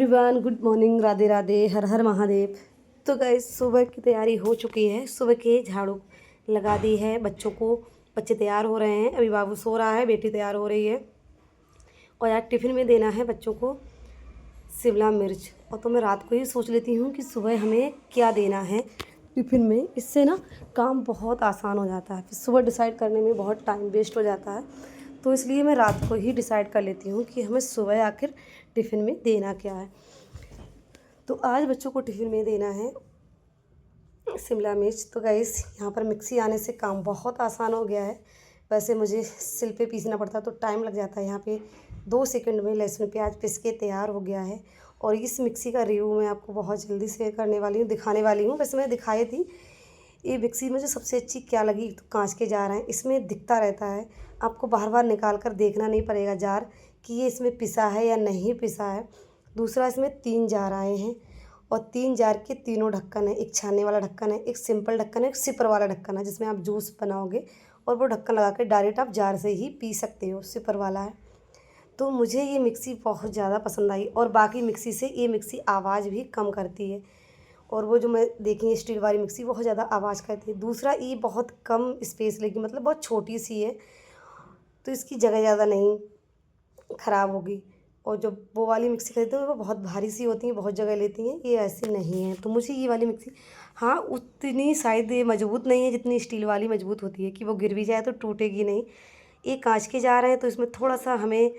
Everyone, good morning, Radhe Radhe, Har Har Mahadev. तो guys सुबह की तैयारी हो चुकी है। सुबह के झाड़ू लगा दी है बच्चों को। बच्चे तैयार हो रहे हैं। अभी बाबू सो रहा है, बेटी तैयार हो रही है। और यार टिफ़िन में देना है बच्चों को शिमला मिर्च। और तो मैं रात को ही सोच लेती हूँ कि सुबह हमें क्या देना है टिफ़िन में। इससे ना काम बहुत आसान हो जाता है। फिर सुबह डिसाइड करने में बहुत टाइम वेस्ट हो जाता है। तो इसलिए मैं रात को ही डिसाइड कर लेती हूँ कि हमें सुबह आखिर टिफ़िन में देना क्या है। तो आज बच्चों को टिफ़िन में देना है शिमला मिर्च। तो गाइस यहाँ पर मिक्सी आने से काम बहुत आसान हो गया है। वैसे मुझे सिल पे पीसना पड़ता तो टाइम लग जाता है। यहाँ पे 2 सेकंड में लहसुन प्याज पीस के तैयार हो गया है। और इस मिक्सी का रिव्यू मैं आपको बहुत जल्दी शेयर करने वाली हूँ, दिखाने वाली हूँ। वैसे मैं दिखाई थी। ये मिक्सी मुझे सबसे अच्छी क्या लगी, तो कांच के जार हैं। इसमें दिखता रहता है, आपको बार बार निकाल कर देखना नहीं पड़ेगा जार कि ये इसमें पिसा है या नहीं पिसा है। दूसरा, इसमें 3 जार आए हैं और 3 जार के तीनों ढक्कन है। एक छानने वाला ढक्कन है, एक सिंपल ढक्कन है, एक सिपर वाला ढक्कन है जिसमें आप जूस बनाओगे और वो ढक्कन लगा के डायरेक्ट आप जार से ही पी सकते हो। सिपर वाला है। तो मुझे ये मिक्सी बहुत ज़्यादा पसंद आई। और बाकी मिक्सी से ये मिक्सी आवाज़ भी कम करती है। और वो जो मैं देखी स्टील वाली मिक्सी बहुत ज़्यादा आवाज़ करती है। दूसरा, ये बहुत कम स्पेस लेगी, मतलब बहुत छोटी सी है, तो इसकी जगह ज़्यादा नहीं ख़राब होगी। और जो वो वाली मिक्सी खरीदते हैं वो बहुत भारी सी होती हैं, बहुत जगह लेती हैं। ये ऐसी नहीं है। तो मुझे ये वाली मिक्सी, हाँ, उतनी शायद ये मजबूत नहीं है जितनी स्टील वाली मजबूत होती है कि वो गिर भी जाए तो टूटेगी नहीं। ये कांच के जार हैं तो इसमें थोड़ा सा हमें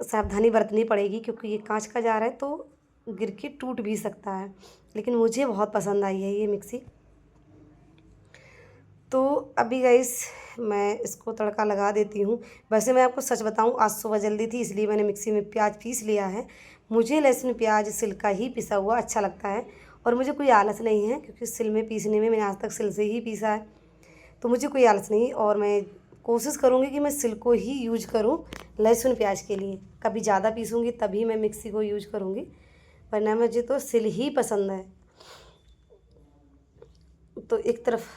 सावधानी बरतनी पड़ेगी, क्योंकि ये कांच का जार है तो गिर के टूट भी सकता है। लेकिन मुझे बहुत पसंद आई है ये मिक्सी। तो अभी गाइस मैं इसको तड़का लगा देती हूँ। वैसे मैं आपको सच बताऊँ, आज सुबह जल्दी थी इसलिए मैंने मिक्सी में प्याज पीस लिया है। मुझे लहसुन प्याज सिल का ही पिसा हुआ अच्छा लगता है। और मुझे कोई आलस नहीं है, क्योंकि सिल में पीसने में मैंने आज तक सिल से ही पीसा है। तो मुझे कोई आलस नहीं। और मैं कोशिश करूँगी कि मैं सिल को ही यूज करूँ लहसुन प्याज के लिए। कभी ज़्यादा पीसूँगी तभी मैं मिक्सी को यूज करूँगी, वरना मुझे तो सिल ही पसंद है। तो एक तरफ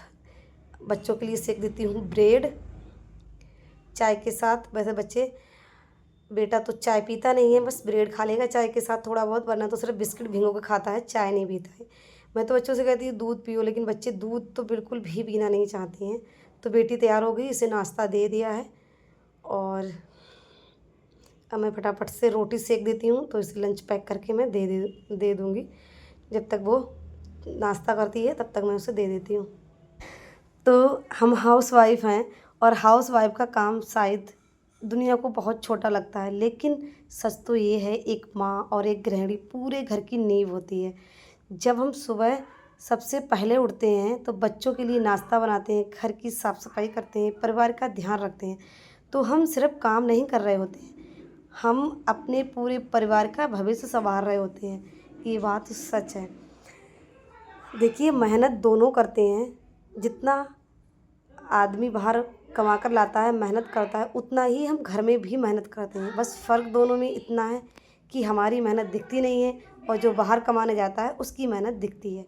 बच्चों के लिए सेक देती हूँ ब्रेड चाय के साथ। वैसे बेटा तो चाय पीता नहीं है, बस ब्रेड खा लेगा चाय के साथ थोड़ा बहुत, वरना तो सिर्फ बिस्किट भिगो के खाता है, चाय नहीं पीता है। मैं तो बच्चों से कहती हूँ दूध पियो, लेकिन बच्चे दूध तो बिल्कुल भी पीना नहीं चाहती हैं। तो बेटी तैयार हो गई, इसे नाश्ता दे दिया है। और अब मैं फटाफट से रोटी सेक देती हूँ, तो इसे लंच पैक करके मैं दे दूँगी। जब तक वो नाश्ता करती है तब तक मैं उसे दे देती हूँ। तो हम हाउसवाइफ़ हैं और हाउसवाइफ़ का काम शायद दुनिया को बहुत छोटा लगता है, लेकिन सच तो ये है, एक माँ और एक गृहिणी पूरे घर की नींव होती है। जब हम सुबह सबसे पहले उठते हैं तो बच्चों के लिए नाश्ता बनाते हैं, घर की साफ़ सफाई करते हैं, परिवार का ध्यान रखते हैं, तो हम सिर्फ काम नहीं कर रहे होते हैं, हम अपने पूरे परिवार का भविष्य संवार रहे होते हैं। ये बात सच है। देखिए, मेहनत दोनों करते हैं। जितना आदमी बाहर कमा कर लाता है, मेहनत करता है, उतना ही हम घर में भी मेहनत करते हैं। बस फ़र्क दोनों में इतना है कि हमारी मेहनत दिखती नहीं है और जो बाहर कमाने जाता है उसकी मेहनत दिखती है।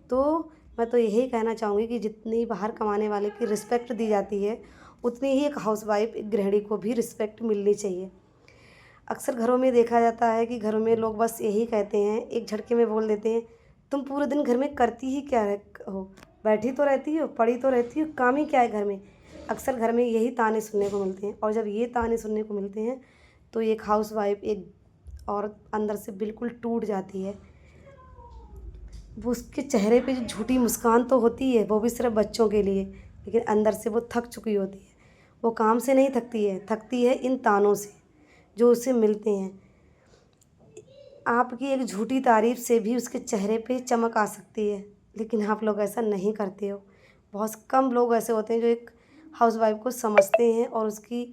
तो मैं तो यही कहना चाहूँगी कि जितनी बाहर कमाने वाले की रिस्पेक्ट दी जाती है, उतनी ही एक हाउसवाइफ़, एक गृहिणी को भी रिस्पेक्ट मिलनी चाहिए। अक्सर घरों में देखा जाता है कि घरों में लोग बस यही कहते हैं, एक झटके में बोल देते हैं, तुम पूरे दिन घर में करती ही क्या हो, बैठी तो रहती हो, पड़ी तो रहती हो, काम ही क्या है घर में। अक्सर घर में यही ताने सुनने को मिलते हैं। और जब ये ताने सुनने को मिलते हैं तो एक हाउसवाइफ़, एक औरत अंदर से बिल्कुल टूट जाती है। वो उसके चेहरे पे जो झूठी मुस्कान तो होती है, वो भी सिर्फ बच्चों के लिए, लेकिन अंदर से वो थक चुकी होती है। वो काम से नहीं थकती है, थकती है इन तानों से जो उसे मिलते हैं। आपकी एक झूठी तारीफ़ से भी उसके चेहरे पे चमक आ सकती है, लेकिन आप लोग ऐसा नहीं करते हो। बहुत कम लोग ऐसे होते हैं जो एक हाउसवाइफ़ को समझते हैं और उसकी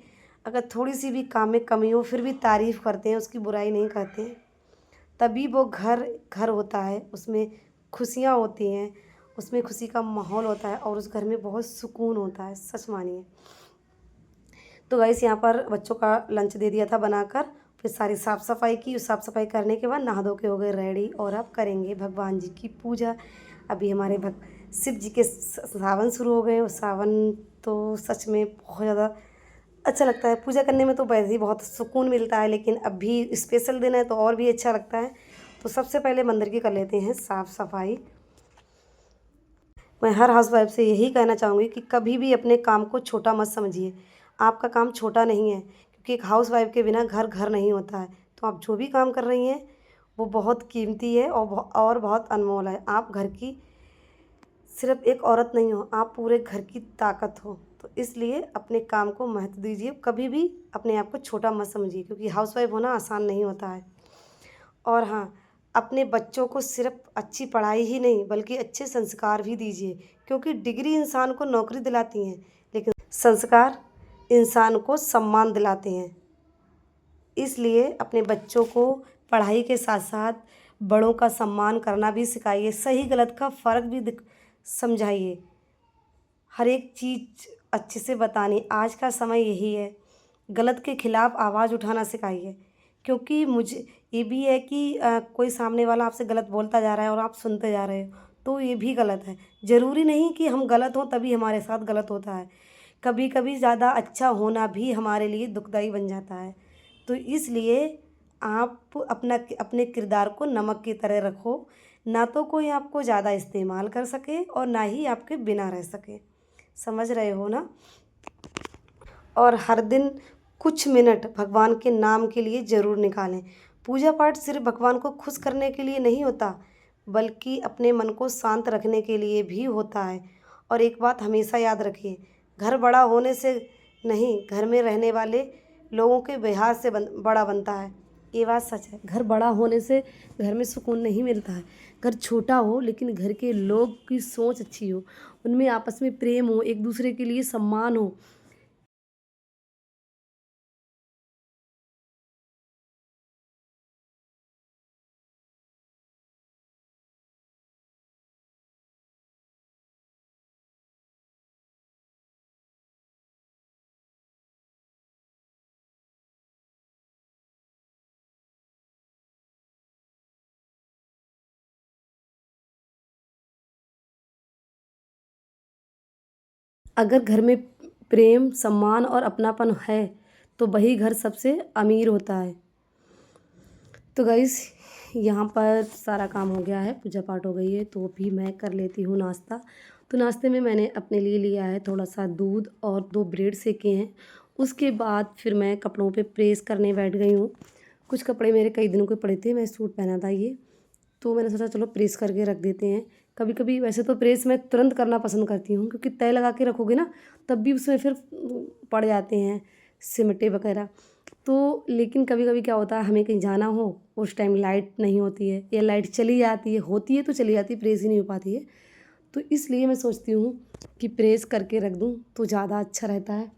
अगर थोड़ी सी भी काम में कमी हो फिर भी तारीफ़ करते हैं, उसकी बुराई नहीं करते हैं। तभी वो घर घर होता है, उसमें खुशियाँ होती हैं, उसमें खुशी का माहौल होता है और उस घर में बहुत सुकून होता है, सच मानिए। तो गाइस यहाँ पर बच्चों का लंच दे दिया था बनाकर, फिर सारी साफ़ सफाई की। साफ़ सफाई करने के बाद नहा धो के हो गए रेडी और अब करेंगे भगवान जी की पूजा। अभी हमारे शिव जी के सावन शुरू हो गए और सावन तो सच में बहुत ज़्यादा अच्छा लगता है। पूजा करने में तो वैसे ही बहुत सुकून मिलता है, लेकिन अभी स्पेशल दिन है तो और भी अच्छा लगता है। तो सबसे पहले मंदिर की कर लेते हैं साफ़ सफाई। मैं हर हाउसवाइफ से यही कहना चाहूँगी कि कभी भी अपने काम को छोटा मत समझिए। आपका काम छोटा नहीं है, क्योंकि एक हाउसवाइफ के बिना घर घर नहीं होता है। तो आप जो भी काम कर रही हैं वो बहुत कीमती है और बहुत अनमोल है। आप घर की सिर्फ एक औरत नहीं हो, आप पूरे घर की ताकत हो। तो इसलिए अपने काम को महत्व दीजिए, कभी भी अपने आप को छोटा मत समझिए, क्योंकि हाउसवाइफ होना आसान नहीं होता है। और हाँ, अपने बच्चों को सिर्फ अच्छी पढ़ाई ही नहीं बल्कि अच्छे संस्कार भी दीजिए, क्योंकि डिग्री इंसान को नौकरी दिलाती हैं, लेकिन संस्कार इंसान को सम्मान दिलाते हैं। इसलिए अपने बच्चों को पढ़ाई के साथ साथ बड़ों का सम्मान करना भी सिखाइए, सही गलत का फ़र्क भी समझाइए, हर एक चीज़ अच्छे से बतानी। आज का समय यही है, गलत के खिलाफ़ आवाज़ उठाना सिखाइए, क्योंकि मुझे ये भी है कि कोई सामने वाला आपसे गलत बोलता जा रहा है और आप सुनते जा रहे हो, तो ये भी गलत है। ज़रूरी नहीं कि हम गलत हों तभी हमारे साथ गलत होता है, कभी कभी ज़्यादा अच्छा होना भी हमारे लिए दुखदाई बन जाता है। तो इसलिए आप अपने किरदार को नमक की तरह रखो, ना तो कोई आपको ज़्यादा इस्तेमाल कर सके और ना ही आपके बिना रह सके। समझ रहे हो ना? और हर दिन कुछ मिनट भगवान के नाम के लिए ज़रूर निकालें। पूजा पाठ सिर्फ भगवान को खुश करने के लिए नहीं होता, बल्कि अपने मन को शांत रखने के लिए भी होता है। और एक बात हमेशा याद रखिए, घर बड़ा होने से नहीं, घर में रहने वाले लोगों के व्यवहार से बड़ा बनता है। ये बात सच है। घर बड़ा होने से घर में सुकून नहीं मिलता है। घर छोटा हो लेकिन घर के लोग की सोच अच्छी हो, उनमें आपस में प्रेम हो, एक दूसरे के लिए सम्मान हो। अगर घर में प्रेम, सम्मान और अपनापन है तो वही घर सबसे अमीर होता है। तो गाइस, यहाँ पर सारा काम हो गया है, पूजा पाठ हो गई है, तो अभी मैं कर लेती हूँ नाश्ता। तो नाश्ते में मैंने अपने लिए लिया है थोड़ा सा दूध और 2 ब्रेड सेके हैं। उसके बाद फिर मैं कपड़ों पे प्रेस करने बैठ गई हूँ। कुछ कपड़े मेरे कई दिनों के पड़े थे, मैं सूट पहना था ये, तो मैंने सोचा चलो प्रेस करके रख देते हैं। कभी कभी वैसे तो प्रेस मैं तुरंत करना पसंद करती हूँ, क्योंकि तय लगा के रखोगे ना तब भी उसमें फिर पड़ जाते हैं सिमटे वगैरह। तो लेकिन कभी कभी क्या होता है, हमें कहीं जाना हो, उस टाइम लाइट नहीं होती है या लाइट चली जाती है, होती है तो चली जाती है, प्रेस ही नहीं हो पाती है। तो इसलिए मैं सोचती हूँ कि प्रेस करके रख दूँ तो ज़्यादा अच्छा रहता है।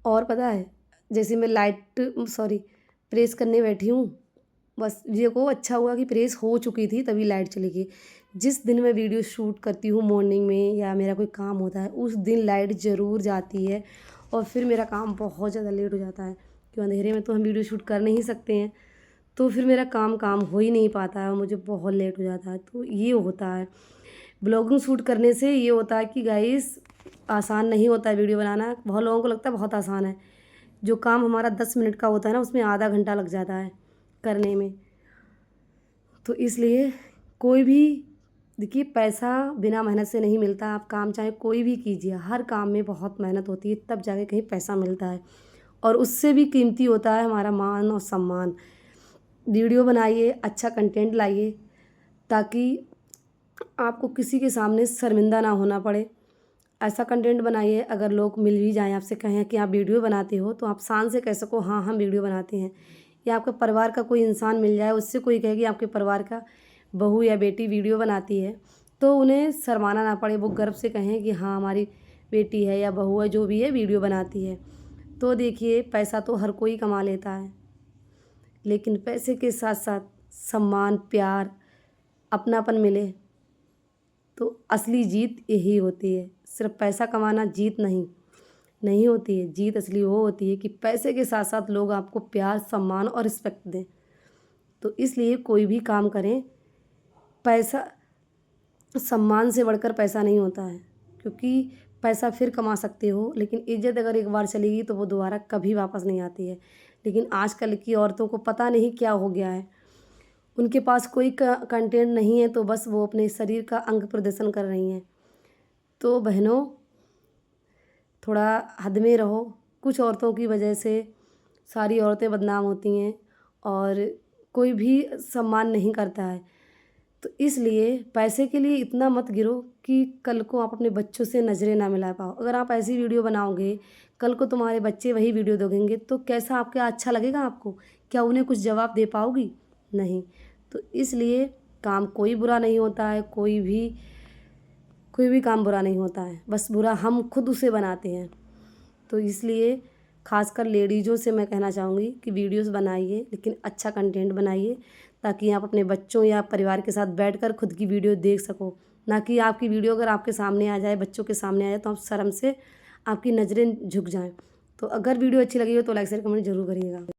और पता है, जैसे मैं प्रेस करने बैठी हूँ, बस ये को अच्छा हुआ कि प्रेस हो चुकी थी तभी लाइट चली गई। जिस दिन मैं वीडियो शूट करती हूँ मॉर्निंग में या मेरा कोई काम होता है, उस दिन लाइट ज़रूर जाती है और फिर मेरा काम बहुत ज़्यादा लेट हो जाता है, क्योंकि अंधेरे में तो हम वीडियो शूट कर नहीं सकते हैं। तो फिर मेरा काम हो ही नहीं पाता है और मुझे बहुत लेट हो जाता है। तो ये होता है, ब्लॉगिंग शूट करने से ये होता है कि गाइस आसान नहीं होता है वीडियो बनाना। बहुत लोगों को लगता है बहुत आसान है, जो काम हमारा 10 मिनट का होता है ना, उसमें आधा घंटा लग जाता है करने में। तो इसलिए कोई भी, देखिए, पैसा बिना मेहनत से नहीं मिलता। आप काम चाहे कोई भी कीजिए, हर काम में बहुत मेहनत होती है, तब जाके कहीं पैसा मिलता है। और उससे भी कीमती होता है हमारा मान और सम्मान। वीडियो बनाइए, अच्छा कंटेंट लाइए, ताकि आपको किसी के सामने शर्मिंदा ना होना पड़े। ऐसा कंटेंट बनाइए, अगर लोग मिल भी जाएँ आपसे कहें कि आप वीडियो बनाते हो, तो आप शान से कह सको हाँ हम वीडियो बनाते हैं। या आपके परिवार का कोई इंसान मिल जाए, उससे कोई कहे कि आपके परिवार का बहू या बेटी वीडियो बनाती है, तो उन्हें शर्माना ना पड़े, वो गर्व से कहें कि हाँ हमारी बेटी है या बहू है, जो भी है वीडियो बनाती है। तो देखिए, पैसा तो हर कोई कमा लेता है, लेकिन पैसे के साथ साथ सम्मान, प्यार, अपनापन मिले तो असली जीत यही होती है। सिर्फ पैसा कमाना जीत नहीं होती है। जीत असली वो होती है कि पैसे के साथ साथ लोग आपको प्यार, सम्मान और रिस्पेक्ट दें। तो इसलिए कोई भी काम करें, पैसा, सम्मान से बढ़कर पैसा नहीं होता है, क्योंकि पैसा फिर कमा सकते हो, लेकिन इज़्ज़त अगर एक बार चली गई तो वो दोबारा कभी वापस नहीं आती है। लेकिन आजकल की औरतों को पता नहीं क्या हो गया है, उनके पास कोई कंटेंट नहीं है तो बस वो अपने शरीर का अंग प्रदर्शन कर रही हैं। तो बहनों, थोड़ा हद में रहो। कुछ औरतों की वजह से सारी औरतें बदनाम होती हैं और कोई भी सम्मान नहीं करता है। तो इसलिए पैसे के लिए इतना मत गिरो कि कल को आप अपने बच्चों से नज़रें ना मिला पाओ। अगर आप ऐसी वीडियो बनाओगे, कल को तुम्हारे बच्चे वही वीडियो देखेंगे तो कैसा आपको अच्छा लगेगा आपको? क्या उन्हें कुछ जवाब दे पाओगी? नहीं। तो इसलिए काम कोई बुरा नहीं होता है, कोई भी काम बुरा नहीं होता है, बस बुरा हम खुद उसे बनाते हैं। तो इसलिए खासकर लेडीज़ों से मैं कहना चाहूँगी कि वीडियोस बनाइए, लेकिन अच्छा कंटेंट बनाइए, ताकि आप अपने बच्चों या परिवार के साथ बैठकर खुद की वीडियो देख सको। ना कि आपकी वीडियो अगर आपके सामने आ जाए, बच्चों के सामने आ जाए, तो आप शर्म से आपकी नज़रें झुक जाएँ। तो अगर वीडियो अच्छी लगी हो तो लाइक शेयर कमेंट ज़रूर करिएगा।